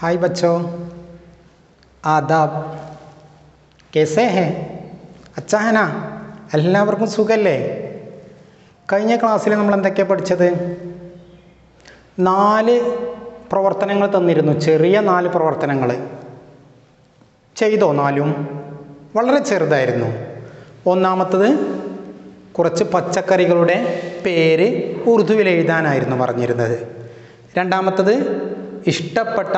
हाय बच्चों, आदाब। कैसे हैं? अच्छा है ना? എല്ലാവർക്കും സുഖല്ലേ? കഴിഞ്ഞ ക്ലാസ്സിൽ നമ്മൾ എന്തൊക്കെയാണ് പഠിച്ചത്? 4 പ്രവർത്തനങ്ങൾ തന്നിരുന്നു, ചെറിയ 4 പ്രവർത്തനങ്ങൾ. ചെയ്തോ? 4ഉം വളരെ ചെറുതായിരുന്നു. ഒന്നാമത്തത് കുറച്ച് പച്ചക്കറികളുടെ പേര് ഉറുദുവിൽ എഴുതാനായിരുന്നു പറഞ്ഞിരുന്നത്. രണ്ടാമത്തത് ഇഷ്ടപ്പെട്ട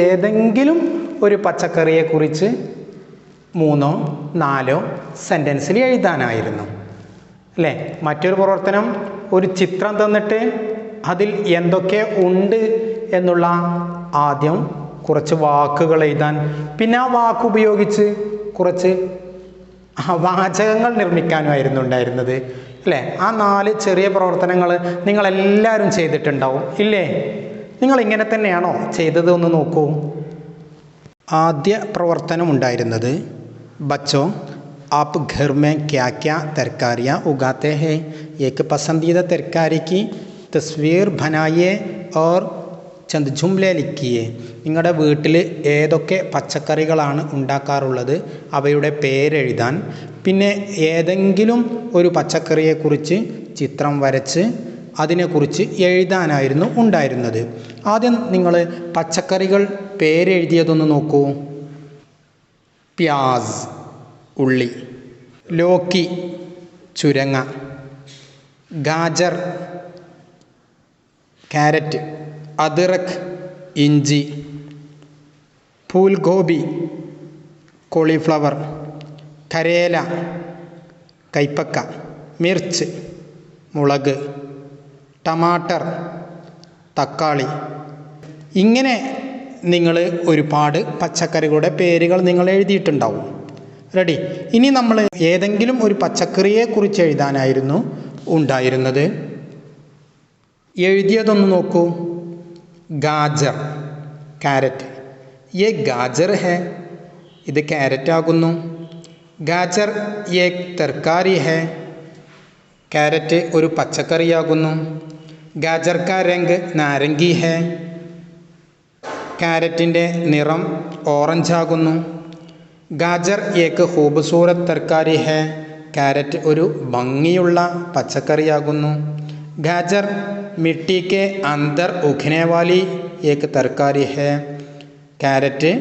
ഏതെങ്കിലും ഒരു പച്ചക്കറിയെക്കുറിച്ച് 3 or 4 സെൻറ്റൻസിൽ എഴുതാനായിരുന്നു അല്ലേ? മറ്റൊരു പ്രവർത്തനം ഒരു ചിത്രം തന്നിട്ട് അതിൽ എന്തൊക്കെ ഉണ്ട് എന്നുള്ള ആദ്യം കുറച്ച് വാക്കുകൾ എഴുതാൻ, പിന്നെ ആ വാക്ക് ഉപയോഗിച്ച് കുറച്ച് വാചകങ്ങൾ നിർമ്മിക്കാനുമായിരുന്നു ഉണ്ടായിരുന്നത് അല്ലേ? ആ 4 ചെറിയ പ്രവർത്തനങ്ങൾ നിങ്ങളെല്ലാവരും ചെയ്തിട്ടുണ്ടാവും ഇല്ലേ? നിങ്ങൾ ഇങ്ങനെ തന്നെയാണോ ചെയ്തത്? ഒന്ന് നോക്കൂ. ആദ്യ പ്രവർത്തനം ഉണ്ടായിരുന്നത് ബച്ചോ आप घर में क्या क्या तरकारियाँ उगाते हैं, एक पसंदीदा तरकारी की तस्वीर बनाइए और ചന്ദ് ജുംല ലിഖിയേ. നിങ്ങളുടെ വീട്ടിൽ ഏതൊക്കെ പച്ചക്കറികളാണ് ഉണ്ടാക്കാറുള്ളത് അവയുടെ പേരെഴുതാൻ, പിന്നെ ഏതെങ്കിലും ഒരു പച്ചക്കറിയെക്കുറിച്ച് ചിത്രം വരച്ച് അതിനെക്കുറിച്ച് എഴുതാനായിരുന്നു ഉണ്ടായിരുന്നത്. ആദ്യം നിങ്ങൾ പച്ചക്കറികൾ പേരെഴുതിയതൊന്ന് നോക്കൂ. പ്യാസ് ഉള്ളി, ലോക്കി ചുരങ്ങ, ഗാജർ ക്യാരറ്റ്, അദ്രക് ഇഞ്ചി, ഫൂൽഗോബി കോളിഫ്ലവർ, കരേല കൈപ്പക്ക, മിർച്ച് മുളക്, ടമാട്ടർ തക്കാളി. ഇങ്ങനെ നിങ്ങൾ ഒരുപാട് പച്ചക്കറികളുടെ പേരുകൾ നിങ്ങൾ എഴുതിയിട്ടുണ്ടാവും. റെഡി? ഇനി നമ്മൾ ഏതെങ്കിലും ഒരു പച്ചക്കറിയെക്കുറിച്ച് എഴുതാനായിരുന്നു ഉണ്ടായിരുന്നത്. എഴുതിയതൊന്ന് നോക്കൂ. ഗാജർ ക്യാരറ്റ്, യേ ഗാജർ ഹേ, ഇത് ക്യാരറ്റ് ആകുന്നു. ഗാജർ യേ തർക്കാരി ഹേ, ക്യാരറ്റ് ഒരു പച്ചക്കറിയാകുന്നു. ഗാജർ കാ രംഗ് നാരംഗി ഹേ, ക്യാരറ്റിൻ്റെ നിറം ഓറഞ്ച് ആകുന്നു. ഗാജർ ഏക്ക് ഖൂബ്സൂരത് തർക്കാരി ഹേ, ക്യാരറ്റ് ഒരു ഭംഗിയുള്ള പച്ചക്കറിയാകുന്നു. ഗാജർ മിട്ടി കെ അന്തർ ഉഖ്നെ വാലി ഏക്ക് തർക്കാരി ഹേ, ക്യാരറ്റ്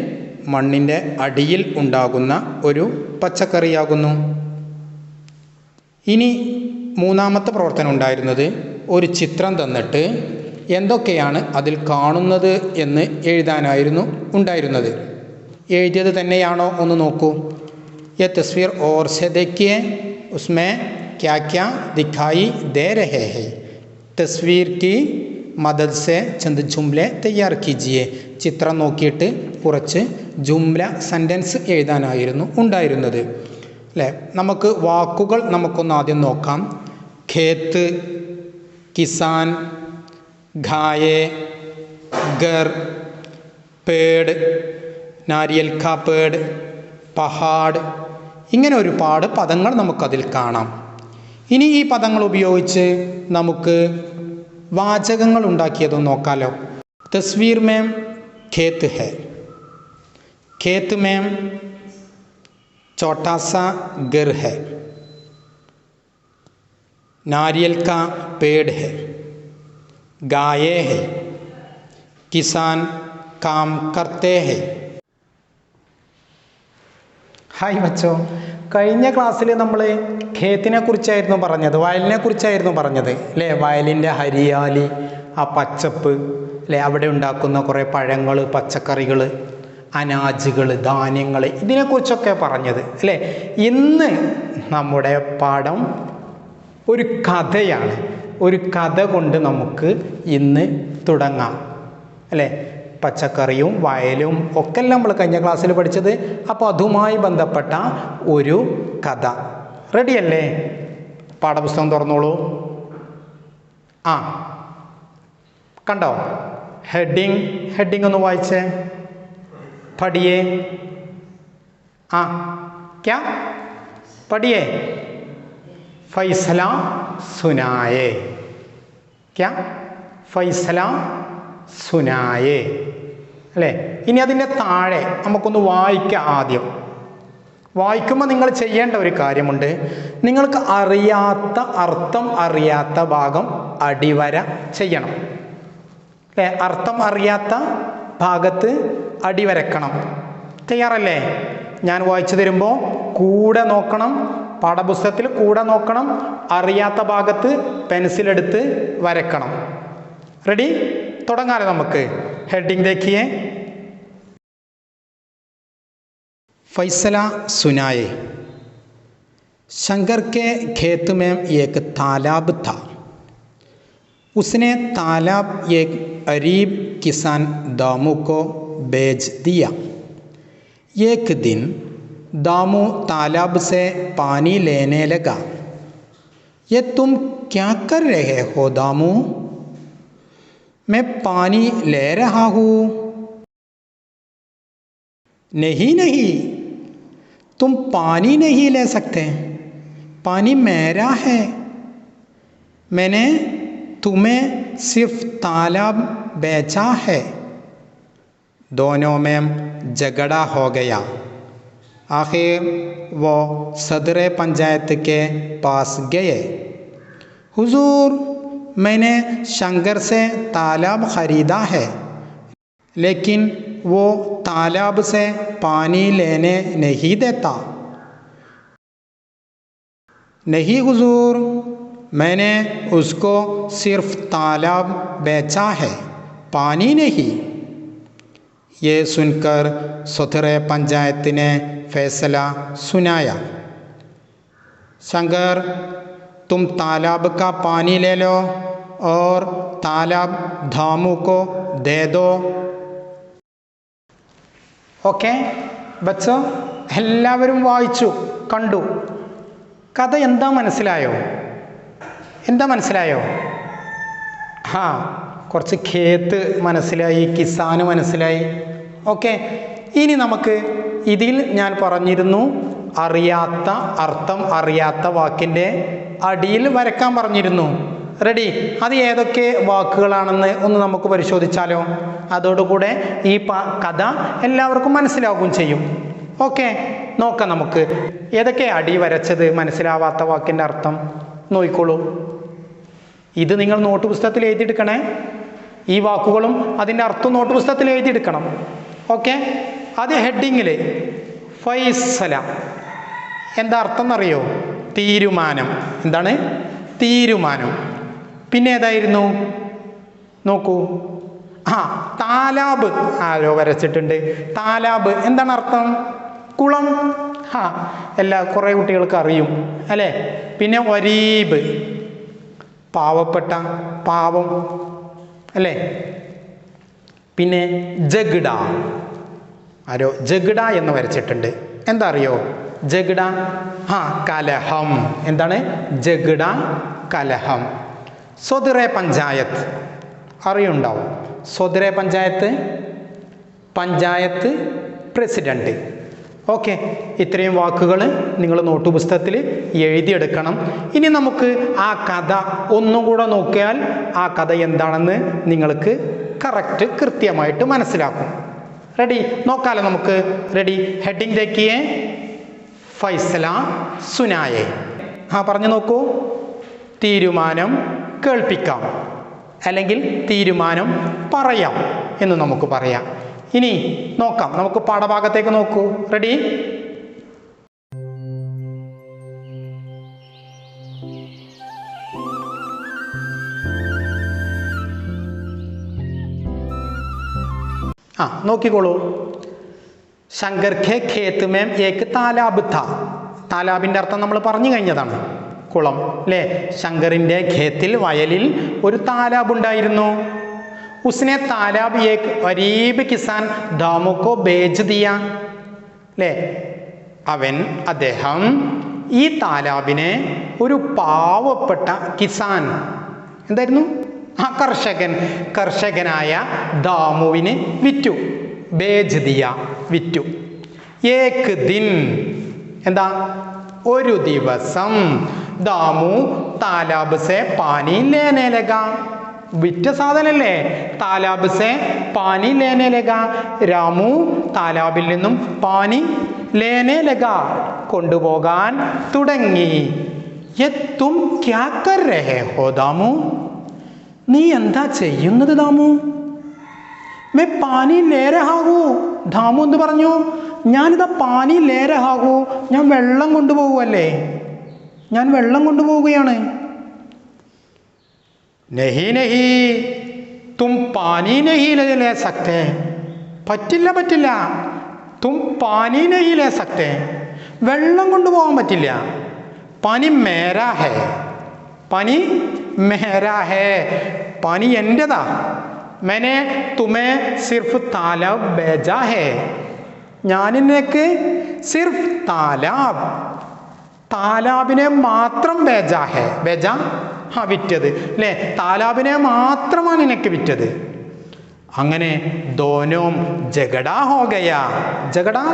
മണ്ണിൻ്റെ അടിയിൽ ഉണ്ടാകുന്ന ഒരു പച്ചക്കറിയാകുന്നു. ഇനി മൂന്നാമത്തെ പ്രവർത്തനം ഉണ്ടായിരുന്നത് ഒരു ചിത്രം തന്നിട്ട് എന്തൊക്കെയാണ് അതിൽ കാണുന്നത് എന്ന് എഴുതാനായിരുന്നു ഉണ്ടായിരുന്നത്. എഴുതിയത് തന്നെയാണോ ഒന്ന് നോക്കൂ. യേ തസ്വീർ ഓർ സെ ദേഖിയേ, ഉസ്മേ ക്യാ ക്യാ ദിഖായി ദേ രഹേ ഹൈ, തസ്വീർ കി മദദ് സെ ചന്ദ് ജുംലെ തയ്യാർ കീജിയേ. ചിത്രം നോക്കിയിട്ട് കുറച്ച് ജുംല സെൻറ്റൻസ് എഴുതാനായിരുന്നു ഉണ്ടായിരുന്നത് അല്ലേ? നമുക്ക് വാക്കുകൾ നമുക്കൊന്ന് ആദ്യം നോക്കാം. ഖേത്ത്, കിസാൻ, ഘായേ, ഗർ, പേട്, നാരിയൽ കാ പേട്, പഹാഡ്, ഇങ്ങനെ ഒരുപാട് പദങ്ങൾ നമുക്കതിൽ കാണാം. ഇനി ഈ പദങ്ങൾ ഉപയോഗിച്ച് നമുക്ക് വാചകങ്ങൾ ഉണ്ടാക്കിയതൊന്ന് നോക്കാലോ. തസ്വീർ മേം ഖേത്ത് ഹേ, ഖേത്ത് മേം छोटा सा घर है, नारियल का पेड़ है, गायें हैं, किसान काम करते हैं. ഹായ് ബച്ചോ, കഴിഞ്ഞ ക്ലാസ്സിൽ നമ്മൾ ഖേത്തിനെ കുറിച്ചായിരുന്നു പറഞ്ഞത്, വയലിനെ കുറിച്ചായിരുന്നു പറഞ്ഞത് അല്ലേ? വയലിൻ്റെ ഹരിയാലി, ആ പച്ചപ്പ് അല്ലേ, അവിടെ ഉണ്ടാക്കുന്ന കുറേ പഴങ്ങൾ, പച്ചക്കറികൾ, അനാജുകൾ, ധാന്യങ്ങൾ, ഇതിനെക്കുറിച്ചൊക്കെ പറഞ്ഞത് അല്ലേ? ഇന്ന് നമ്മുടെ പാഠം ഒരു കഥയാണ്. ഒരു കഥ കൊണ്ട് നമുക്ക് ഇന്ന് തുടങ്ങാം അല്ലേ? പച്ചക്കറിയും വയലും ഒക്കെ നമ്മൾ കഴിഞ്ഞ ക്ലാസ്സിൽ പഠിച്ചത്. അപ്പോൾ അതുമായി ബന്ധപ്പെട്ട ഒരു കഥ. റെഡിയല്ലേ? പാഠപുസ്തകം തുറന്നോളൂ. ആ കണ്ടോ? ഹെഡിങ് ഒന്ന് വായിച്ചേ. പഠിയേ. ആ ക്യാ പഠിയേ? ഫൈസല സുനായേ. ക്യാ? ഫൈസല സുനായേ. അല്ലേ? ഇനി അതിൻ്റെ താഴെ നമുക്കൊന്ന് വായിക്കാം. ആദ്യം വായിക്കുമ്പോൾ നിങ്ങൾ ചെയ്യേണ്ട ഒരു കാര്യമുണ്ട്. നിങ്ങൾക്ക് അറിയാത്ത അർത്ഥം അറിയാത്ത ഭാഗം അടിവര ചെയ്യണം. അല്ലേ? അർത്ഥം അറിയാത്ത ഭാഗത്ത് അടിവരക്കണം. തയ്യാറല്ലേ? ഞാൻ വായിച്ചു തരുമ്പോൾ കൂടെ നോക്കണം, പാഠപുസ്തകത്തിൽ കൂടെ നോക്കണം. അറിയാത്ത ഭാഗത്ത് പെൻസിലെടുത്ത് വരക്കണം. റെഡി? തുടങ്ങാലോ നമുക്ക്. हेडिंग देखिए, फैसला सुनाए। शंकर के खेत में एक तालाब था। उसने तालाब एक गरीब किसान दामू को बेच दिया। एक दिन दामू तालाब से पानी लेने लगा। ये तुम क्या कर रहे हो दामू? मैं पानी ले रहा हूँ। नहीं नहीं, तुम पानी नहीं ले सकते, पानी मेरा है। मैंने तुम्हें सिर्फ तालाब बेचा है। दोनों में झगड़ा हो गया। आखिर वो सदर पंचायत के पास गए। हुजूर, मैंने शंकर से तालाब ख़रीदा है, लेकिन वो तालाब से पानी लेने नहीं देता। नहीं हुजूर, मैंने उसको सिर्फ तालाब बेचा है, पानी नहीं। ये सुनकर सदर पंचायत ने फैसला सुनाया। शंकर, तुम तालाब का पानी ले लो और तालाब धामू को दे दो। ഓക്കെ ബച്ചോ, എല്ലാവരും വായിച്ചു കണ്ടു. കഥ എന്താ മനസ്സിലായോ? എന്താ മനസ്സിലായോ? കുറച്ച് ഖേത്ത് മനസ്സിലായി, കിസാന് മനസ്സിലായി. ഓക്കെ, ഇനി നമുക്ക് ഇതിൽ ഞാൻ പറഞ്ഞിരുന്നു അറിയാത്ത അർത്ഥം അറിയാത്ത വാക്കിൻ്റെ അടിയിൽ വരക്കാൻ പറഞ്ഞിരുന്നു. റെഡി? അത് ഏതൊക്കെ വാക്കുകളാണെന്ന് ഒന്ന് നമുക്ക് പരിശോധിച്ചാലോ? അതോടുകൂടെ ഈ കഥ എല്ലാവർക്കും മനസ്സിലാവുകയും ചെയ്യും. ഓക്കെ, നോക്കാം നമുക്ക്. ഏതൊക്കെ അടി വരച്ചത്? മനസ്സിലാവാത്ത വാക്കിൻ്റെ അർത്ഥം നോക്കിക്കോളൂ. ഇത് നിങ്ങൾ നോട്ട് പുസ്തകത്തിൽ എഴുതിയെടുക്കണേ. ഈ വാക്കുകളും അതിൻ്റെ അർത്ഥം നോട്ട് പുസ്തകത്തിൽ എഴുതിയെടുക്കണം. ഓക്കെ, അത് ഹെഡിങ്ങിൽ ഫൈസല എന്താ അർത്ഥം എന്നറിയോ? തീരുമാനം. എന്താണ്? തീരുമാനം. പിന്നെ ഏതായിരുന്നു? നോക്കൂ. താലാബ് ആരോ വരച്ചിട്ടുണ്ട്. താലാബ് എന്താണ് അർത്ഥം? കുളം. കുറേ കുട്ടികൾക്ക് അറിയും അല്ലേ? പിന്നെ വരീബ്, പാവപ്പെട്ട, പാവം അല്ലേ? പിന്നെ ജഗ്ഡ, ആരോ ജഗ്ഡ എന്ന് വരച്ചിട്ടുണ്ട്. എന്താ അറിയോ ജഗ്ഡ? കലഹം. എന്താണ് ജഗ്ഡ? കലഹം. സ്വദറെ പഞ്ചായത്ത് അറിയുണ്ടാവും. സ്വദറെ പഞ്ചായത്ത്, പഞ്ചായത്ത് പ്രസിഡന്റ്. ഓക്കെ, ഇത്രയും വാക്കുകൾ നിങ്ങൾ നോട്ട് പുസ്തകത്തിൽ എഴുതിയെടുക്കണം. ഇനി നമുക്ക് ആ കഥ ഒന്നുകൂടെ നോക്കിയാൽ ആ കഥ എന്താണെന്ന് നിങ്ങൾക്ക് കൃത്യമായിട്ട് മനസ്സിലാക്കും. റെഡി? നോക്കാലോ നമുക്ക്. റെഡി? ഹെഡിങ് देखिए, ഫൈസല സുനായെ. പറഞ്ഞു നോക്കൂ. തീരുമാനം കേൾപ്പിക്കാം, അല്ലെങ്കിൽ തീരുമാനം പറയാം എന്ന് നമുക്ക് പറയാം. ഇനി നോക്കാം, നമുക്ക് പാഠഭാഗത്തേക്ക് നോക്കൂ. റെഡി? നോക്കിക്കോളൂ. ശങ്കർ ഖേ ഖേത്ത് മേം ഏക് താലാബ് ഥാ. താലാബിൻ്റെ അർത്ഥം നമ്മൾ പറഞ്ഞു കഴിഞ്ഞതാണ്, കുളം അല്ലേ? ശങ്കറിൻ്റെ ഖേത്തിൽ, വയലിൽ ഒരു താലാബ് ഉണ്ടായിരുന്നു. ഉസ്നെ താലാബ് ഏക് ഗരീബ് കിസാൻ ദാമു കോ ബേച്ച് ദിയ. അല്ലേ? അദ്ദേഹം ഈ താലാബിനെ ഒരു പാവപ്പെട്ട കിസാൻ, എന്തായിരുന്നു? കർഷകനായ ദാമുവിന് വിറ്റു. ബേച്ച് ദിയ, വിറ്റു. ഏക് ദിൻ, എന്താ? ഒരു ദിവസം. ദാമു താലാബ് സെ പാനി ലേനെ ലഗ. വിറ്റ സാധനല്ലേ. താലാബ് സെ പാനി ലേനെ ലഗ, രാമു താലാബിൽ നിന്നും പാനി ലേനെ ലഗ, കൊണ്ടുപോകാൻ തുടങ്ങി. യെ തും ക്യാ കർ രഹേ ഹോ ദാമു, നീ എന്താ ചെയ്യുന്നത് Damu? May pani Leh രഹാ who, Damu എന്ന് പറഞ്ഞു. ഞാനിതാ പാനി ലേ രഹാ ഹൂ, ഞാൻ വെള്ളം കൊണ്ടുപോകുമല്ലേ, ഞാൻ വെള്ളം കൊണ്ടുപോവുകയാണ്. നഹി നഹി തും പാനി നഹി ലേ സക്തേ, പറ്റില്ല പറ്റില്ല. തും പാനി നഹി ലേ സക്തേ, വെള്ളം കൊണ്ടുപോകാൻ പറ്റില്ല. പാനി മേരാ ഹേ, പാനി മേരാ ഹേ, പാനി എൻ്റെതാ. मैंने तुम्हें सिर्फ तालाब भेजा है, ഞാൻ നിനക്ക് സിർഫ് താലാബ്, താലാബിനെ മാത്രം ബേജാ ഹേ, ബേജാ വിറ്റത് അല്ലേ, താലാബിനെ മാത്രമാണ് നിനക്ക് വിറ്റത്. അങ്ങനെ ദോനോം ജഗടാ ഹോ ഗയാ, ജഗടാ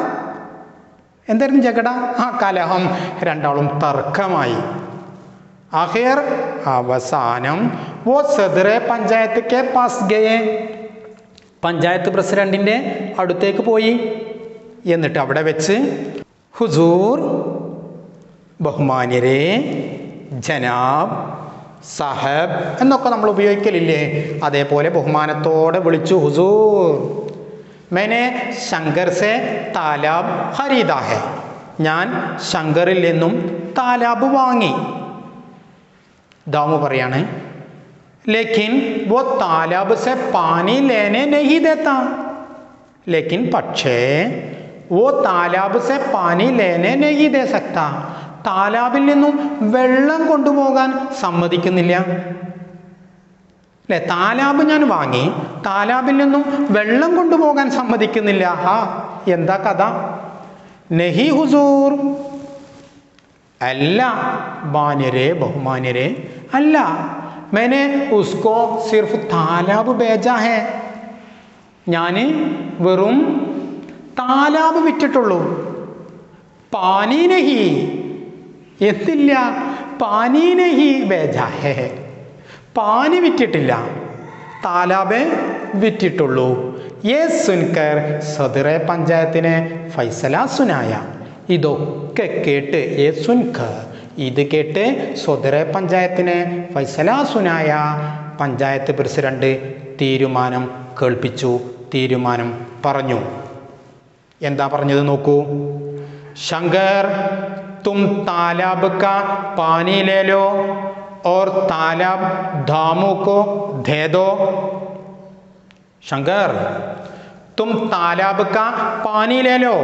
എന്തായിരുന്നു ജഗട? കലഹം, രണ്ടാളും തർക്കമായി. ആഖിർ അവസാനം वो सदर पंचायत के पास गए, പഞ്ചായത്ത് പ്രസിഡന്റിന്റെ അടുത്തേക്ക് പോയി. എന്നിട്ട് അവിടെ വെച്ച് ഹുസൂർ, ബഹുമാന്യരെ, ജനാബ്, സാഹബ് എന്നൊക്കെ നമ്മൾ ഉപയോഗിക്കലില്ലേ, അതേപോലെ ബഹുമാനത്തോടെ വിളിച്ചു. ഹുസൂർ, मैंने ശങ്കർ സെ താലാബ് ഖരീദാ ഹെ, ഞാൻ ശങ്കറിൽ നിന്നും താലാബ് വാങ്ങി. ദാമു പറയാണ്, लेकिन वो तालाब से पानी लेने नहीं देता, लेकिन പക്ഷേ वो तालाब से पानी लेने नहीं दे सकता, താലാബിൽ നിന്നും വെള്ളം കൊണ്ടുപോകാൻ സമ്മതിക്കുന്നില്ല അല്ലേ. താലാബ് ഞാൻ വാങ്ങി, താലാബിൽ നിന്നും വെള്ളം കൊണ്ടുപോകാൻ സമ്മതിക്കുന്നില്ല. എന്താ കഥ? നഹി ഹുസൂർ, അല്ല മാന്യരെ, ബഹുമാന്യരെ, അല്ല. मैंने उसको सिर्फ तालाब भेजा है, ഞാൻ വെറും താലാബ് വിറ്റിട്ടുള്ളൂ. പാനി നഹി, എന്തില്ല, പാനി നഹി ഭേജാ ഹേ, പാനി വിറ്റിട്ടില്ല, താലാബ് വിറ്റിട്ടുള്ളൂ. യേ സുൻകർ സദറെ പഞ്ചായത്തിനെ ഫൈസല സുനായ, ഇതൊക്കെ കേട്ട് യേ സുൻകർ, ഇത് കേട്ട് സ്വദറെ പഞ്ചായത്തിനെ ഫൈസല സുനായ, പഞ്ചായത്ത് പ്രസിഡന്റ് തീരുമാനം കേൾപ്പിച്ചു, തീരുമാനം പറഞ്ഞു. എന്താ പറഞ്ഞത് നോക്കൂ. ശങ്കർ, തും താലാബ് കാ പാനി ലേ ലോ और तालाब दामू को दे दो. शंकर, तुम तालाब का पानी ले लो,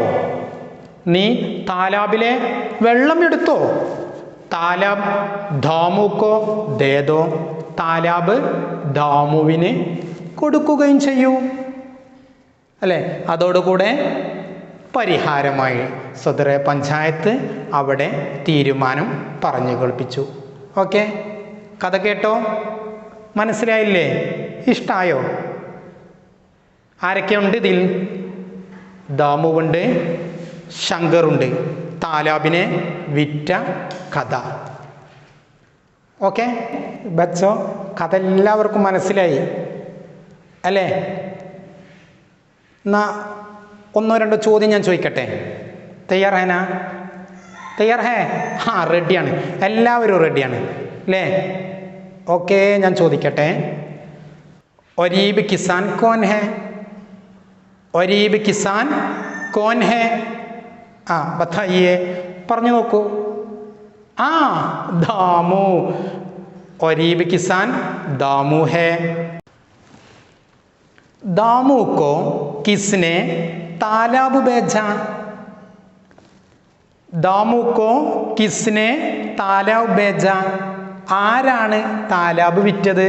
നീ താലാബിലെ വെള്ളം എടുത്തോ. താലാബ് ദാമുക്കോ ദേദോ, താലാബ് ദാമുവിന് കൊടുക്കുകയും ചെയ്യൂ അല്ലേ. അതോടുകൂടെ പരിഹാരമായി സദറെ പഞ്ചായത്ത് അവിടെ തീരുമാനം പറഞ്ഞു കേൾപ്പിച്ചു. ഓക്കെ, കഥ കേട്ടോ? മനസ്സിലായില്ലേ? ഇഷ്ടായോ? ആരൊക്കെയുണ്ട് ഇതിൽ? ദാമുവുണ്ട്, ശങ്കറുണ്ട്, താലാബിനെ വിറ്റ കഥ. ഓക്കെ ബച്ചോ, കഥ എല്ലാവർക്കും മനസ്സിലായി അല്ലേ? എന്നാ ഒന്നോ രണ്ടോ ചോദ്യം ഞാൻ ചോദിക്കട്ടെ. തയ്യാറായനാ? തയ്യാറേ? റെഡിയാണ്, എല്ലാവരും റെഡിയാണ് അല്ലേ? ഓക്കെ, ഞാൻ ചോദിക്കട്ടെ. ഒരീബ് കിസാൻ കോൻ ഹേ? ഒരീബ് കിസാൻ കോൻ ഹേ? ബത്തായിയേ, പറഞ്ഞു നോക്കൂ. ദാമു, ഒരീബ് കിസാൻ दामू है. दामू को किसने तालाब बेचा? दामू को किसने तालाब बेचा? ആരാണ് താലാബ് വിറ്റത്?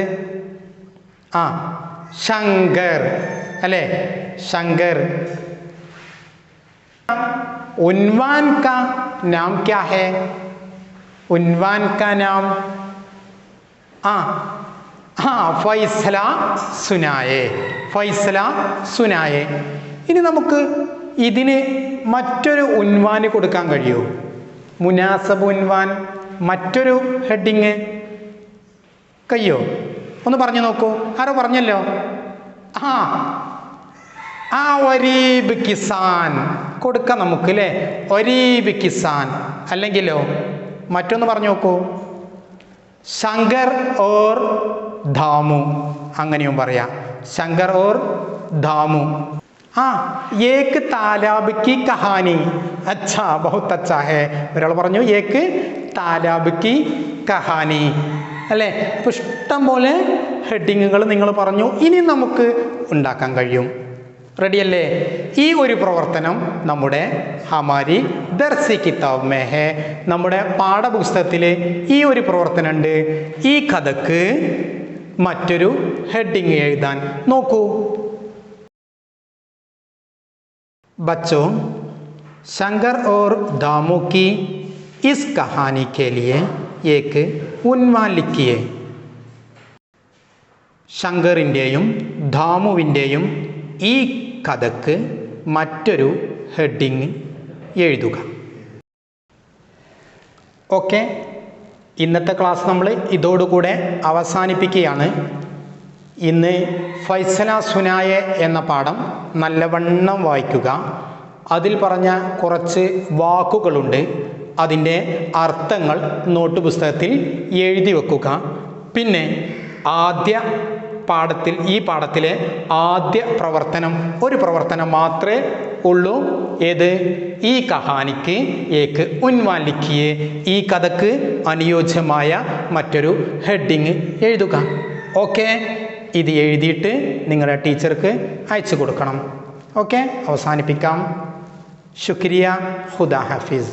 ശങ്കർ അല്ലേ, ശങ്കർ. उन्वान का नाम क्या है? उन्वान का नाम ഫൈസല സുനായേ, ഫൈസല സുനായേ. ഇനി നമുക്ക് ഇതിന് മറ്റൊരു ഉൻവാന് കൊടുക്കാൻ കഴിയുമോ? മുനാസബ് ഉൻവാൻ, മറ്റൊരു ഹെഡിങ് കഴിയോ? ഒന്ന് പറഞ്ഞു നോക്കൂ. ആരോ പറഞ്ഞല്ലോ. ഒരീബ് കിസാൻ കൊടുക്കാം നമുക്ക് അല്ലേ. ഒരീബ് കിസാൻ. അല്ലെങ്കിലോ മറ്റൊന്ന് പറഞ്ഞു നോക്കൂ. ശങ്കർ ഓർ ധാമു, അങ്ങനെയും പറയാം. ശങ്കർ ഓർ ധാമു. ഏക് താലാബ് കി കഹാനി. അച്ഛാ, ബഹുത് അച്ഛാ ഹേ. ഒരാൾ പറഞ്ഞു ഏക് താലാബ് കി കഹാനി അല്ലേ. അപ്പോൾ ഇഷ്ടം പോലെ ഹെഡിങ്ങുകൾ നിങ്ങൾ പറഞ്ഞു. ഇനി നമുക്ക് ഉണ്ടാക്കാൻ കഴിയും. റെഡിയല്ലേ? ഈ ഒരു പ്രവർത്തനം നമ്മുടെ ഹമാരി ദർസി കിതാബ് മേ ഹേ, നമ്മുടെ പാഠപുസ്തകത്തിൽ ഈ ഒരു പ്രവർത്തനം ഉണ്ട്. ഈ കഥക്ക് മറ്റൊരു ഹെഡിങ് എഴുതാൻ നോക്കൂ. बच्चों, शंकर और दामू की इस कहानी के लिए एक उन्वान लिखिए. ശങ്കറിൻ്റെയും ധാമുവിൻ്റെയും ഈ കഥക്ക് മറ്റൊരു ഹെഡിങ് എഴുതുക. ഓക്കെ, ഇന്നത്തെ ക്ലാസ് നമ്മൾ ഇതോടുകൂടെ അവസാനിപ്പിക്കുകയാണ്. ഇന്ന് ഫൈസല സുനായെ എന്ന പാഠം നല്ലവണ്ണം വായിക്കുക. അതിൽ പറഞ്ഞ കുറച്ച് വാക്കുകളുണ്ട്, അതിൻ്റെ അർത്ഥങ്ങൾ നോട്ട് പുസ്തകത്തിൽ എഴുതി വെക്കുക. പിന്നെ ഈ പാഠത്തിലെ ആദ്യ പ്രവർത്തനം ഒരു പ്രവർത്തനം മാത്രമേ ഉള്ളൂ. ഏത്? ഈ കഹാനിക്ക് ഏക്ക് ഉൻവാൻ ലിഖിയെ, ഈ കഥക്ക് അനുയോജ്യമായ മറ്റൊരു ഹെഡിങ് എഴുതുക. ഓക്കെ, ഇത് എഴുതിയിട്ട് നിങ്ങളുടെ ടീച്ചർക്ക് അയച്ചു കൊടുക്കണം. ഓക്കെ, അവസാനിപ്പിക്കാം. ശുക്രിയ. ഖുദാ ഹഫീസ്.